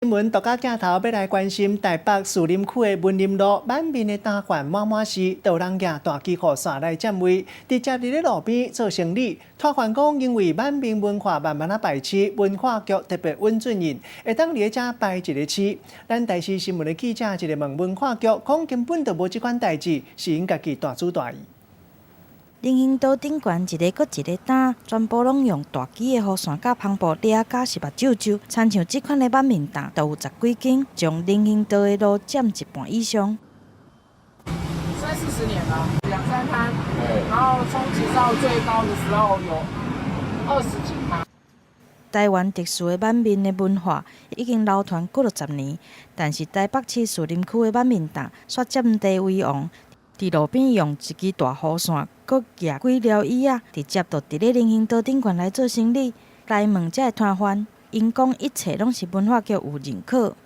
新闻独家镜头要来关心台北士林区的文林路满面的单款满满时，有人举大旗雨伞来占位，直接伫咧路边做生意。摊贩讲，因为满面文化慢慢排斥，文化局特别温准人，会当伫遮摆一个市。咱台视新闻的记者一个问文化局，讲根本就无即款代志，是因家己大主大意。林荫道顶悬一个搁一个担，全部拢用大支的雨伞甲篷布掠，甲是目睭睭，亲像即款的满面担，都有10几间，将林荫道的路占一半以上。30-40年了，2-3摊，然后冲击到最高的时候有20几摊。台湾特殊的满面的文化已经流传过了10年，但是台北市士林区的满面担却占地为王。伫路边用一支大雨伞，搁举几条椅仔，直接就伫咧林荫道顶悬来做生意。来问这个摊贩，因讲一切拢是文化局有认可。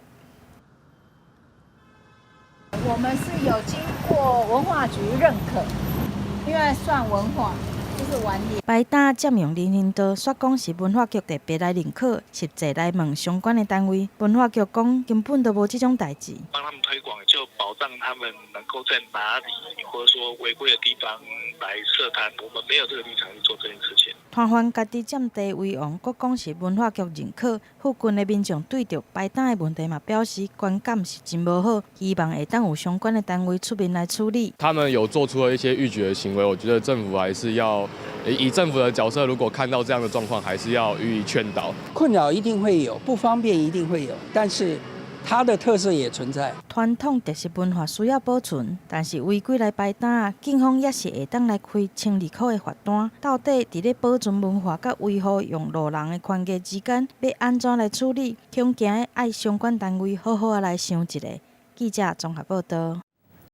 我们是有经过文化局认可，因为算文化，就是玩脸。摆担占用林荫道，说讲是文化局特别来认可，实际来问相关的单位，文化局讲根本都无这种代志。帮他们推广，就保障他们能够在哪里，或者说违规的地方来设摊。我们没有这个立场去做这件事情。摊贩家己占地为王，搁讲是文化局认可。附近的民众对着摆摊的问题嘛表示观感是真无好，希望会当有相关的单位出面来处理。他们有做出了一些逾矩的行为，我觉得政府还是要以政府的角色，如果看到这样的状况，还是要予以劝导。困扰一定会有，不方便一定会有，但是它的特色也存在。传统特色文化需要保存，但是违规来摆摊，警方也是会当来开12块的罚单。到底伫咧保存文化甲维护用路人的权益之间，要安怎来处理？恐惊爱相关单位好好来想一下。记者综合报道。